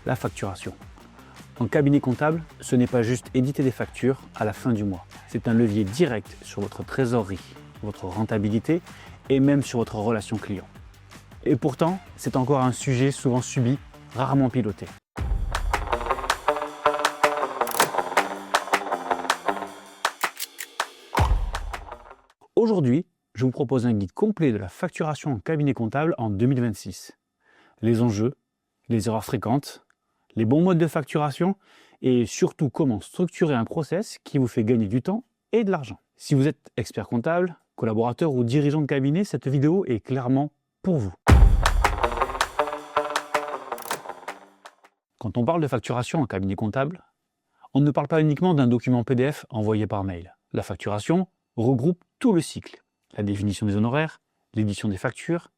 la facturation. En cabinet comptable, ce n'est pas juste éditer des factures à la fin du mois. C'est un levier direct sur votre trésorerie, votre rentabilité et même sur votre relation client. Et pourtant, c'est encore un sujet souvent subi, rarement piloté. Aujourd'hui, je vous propose un guide complet de la facturation en cabinet comptable en 2026. Les enjeux, les erreurs fréquentes, les bons modes de facturation et surtout comment structurer un process qui vous fait gagner du temps et de l'argent. Si vous êtes expert comptable, collaborateur ou dirigeant de cabinet, cette vidéo est clairement pour vous. Quand on parle de facturation en cabinet comptable, on ne parle pas uniquement d'un document PDF envoyé par mail. La facturation regroupe tout le cycle. La définition des honoraires, l'édition des factures,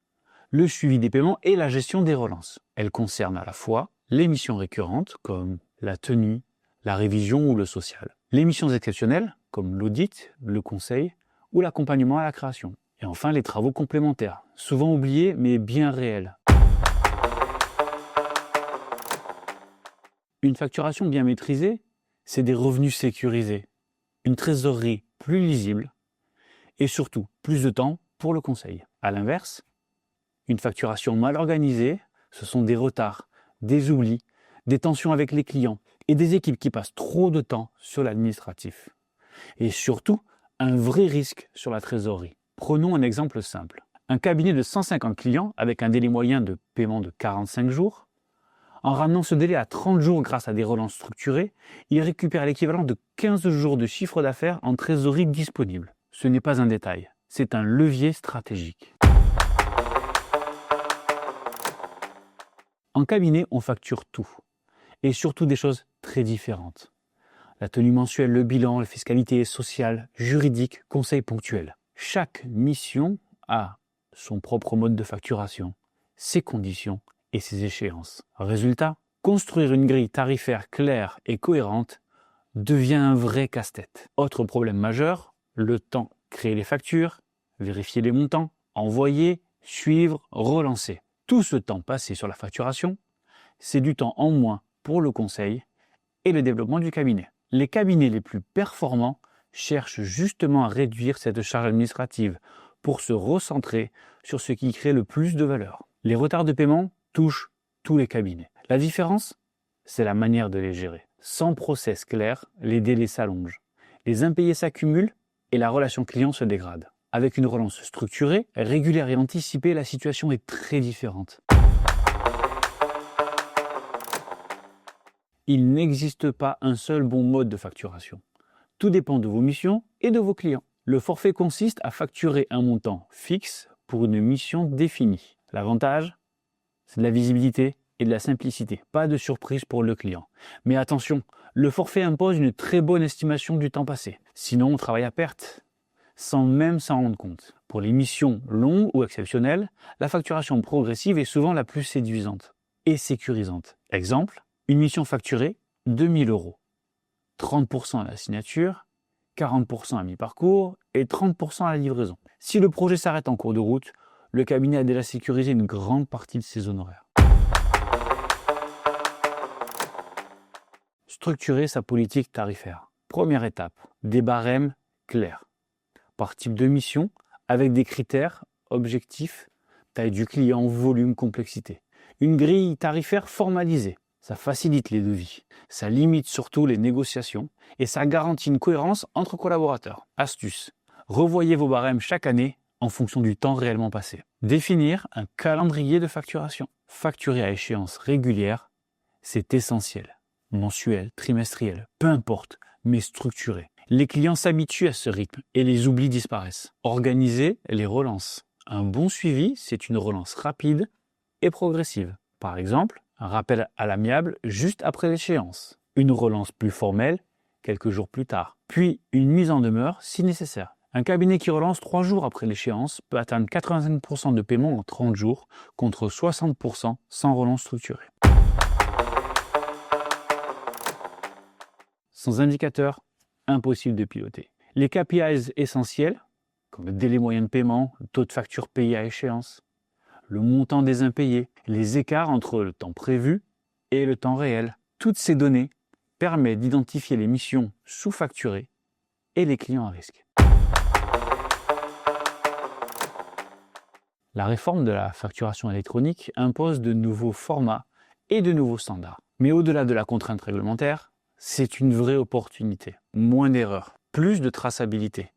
le suivi des paiements et la gestion des relances. Elle concerne à la fois les missions récurrentes comme la tenue, la révision ou le social. Les missions exceptionnelles comme l'audit, le conseil ou l'accompagnement à la création. Et enfin les travaux complémentaires, souvent oubliés mais bien réels. Une facturation bien maîtrisée, c'est des revenus sécurisés, une trésorerie plus lisible et surtout plus de temps pour le conseil. A l'inverse, une facturation mal organisée, ce sont des retards, des oublis, des tensions avec les clients et des équipes qui passent trop de temps sur l'administratif. Et surtout, un vrai risque sur la trésorerie. Prenons un exemple simple. Un cabinet de 150 clients avec un délai moyen de paiement de 45 jours, en ramenant ce délai à 30 jours grâce à des relances structurées, il récupère l'équivalent de 15 jours de chiffre d'affaires en trésorerie disponible. Ce n'est pas un détail, c'est un levier stratégique. En cabinet, on facture tout, et surtout des choses très différentes. La tenue mensuelle, le bilan, la fiscalité sociale, juridique, conseil ponctuel. Chaque mission a son propre mode de facturation, ses conditions et ses échéances. Résultat, construire une grille tarifaire claire et cohérente devient un vrai casse-tête. Autre problème majeur, le temps. Créer les factures, vérifier les montants, envoyer, suivre, relancer. Tout ce temps passé sur la facturation, c'est du temps en moins pour le conseil et le développement du cabinet. Les cabinets les plus performants cherchent justement à réduire cette charge administrative pour se recentrer sur ce qui crée le plus de valeur. Les retards de paiement touchent tous les cabinets. La différence, c'est la manière de les gérer. Sans process clair, les délais s'allongent, les impayés s'accumulent et la relation client se dégrade. Avec une relance structurée, régulière et anticipée, la situation est très différente. Il n'existe pas un seul bon mode de facturation. Tout dépend de vos missions et de vos clients. Le forfait consiste à facturer un montant fixe pour une mission définie. L'avantage, c'est de la visibilité et de la simplicité. Pas de surprise pour le client. Mais attention, le forfait impose une très bonne estimation du temps passé. Sinon, on travaille à perte, sans même s'en rendre compte. Pour les missions longues ou exceptionnelles, la facturation progressive est souvent la plus séduisante et sécurisante. Exemple, une mission facturée, 2000 €. 30% à la signature, 40% à mi-parcours et 30% à la livraison. Si le projet s'arrête en cours de route, le cabinet a déjà sécurisé une grande partie de ses honoraires. Structurer sa politique tarifaire. Première étape, des barèmes clairs. Par type de mission, avec des critères objectifs, taille du client, volume, complexité. Une grille tarifaire formalisée. Ça facilite les devis, ça limite surtout les négociations et ça garantit une cohérence entre collaborateurs. Astuce, revoyez vos barèmes chaque année en fonction du temps réellement passé. Définir un calendrier de facturation. Facturer à échéance régulière, c'est essentiel. Mensuel, trimestriel, peu importe, mais structuré. Les clients s'habituent à ce rythme et les oublis disparaissent. Organisez les relances. Un bon suivi, c'est une relance rapide et progressive. Par exemple, un rappel à l'amiable juste après l'échéance. Une relance plus formelle quelques jours plus tard. Puis une mise en demeure si nécessaire. Un cabinet qui relance 3 jours après l'échéance peut atteindre 85% de paiement en 30 jours contre 60% sans relance structurée. Sans indicateur, impossible de piloter. Les KPIs essentiels, comme le délai moyen de paiement, le taux de facture payé à échéance, le montant des impayés, les écarts entre le temps prévu et le temps réel. Toutes ces données permettent d'identifier les missions sous-facturées et les clients à risque. La réforme de la facturation électronique impose de nouveaux formats et de nouveaux standards. Mais au-delà de la contrainte réglementaire, c'est une vraie opportunité. Moins d'erreurs, plus de traçabilité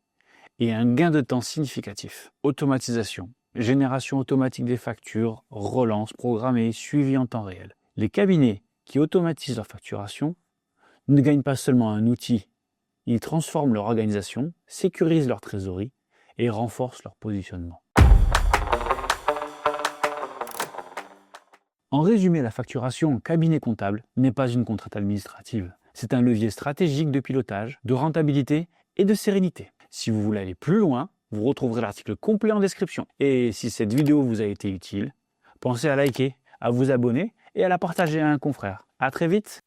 et un gain de temps significatif. Automatisation, génération automatique des factures, relance programmée, suivi en temps réel. Les cabinets qui automatisent leur facturation ne gagnent pas seulement un outil, ils transforment leur organisation, sécurisent leur trésorerie et renforcent leur positionnement. En résumé, la facturation en cabinet comptable n'est pas une contrainte administrative. C'est un levier stratégique de pilotage, de rentabilité et de sérénité. Si vous voulez aller plus loin, vous retrouverez l'article complet en description. Et si cette vidéo vous a été utile, pensez à liker, à vous abonner et à la partager à un confrère. À très vite!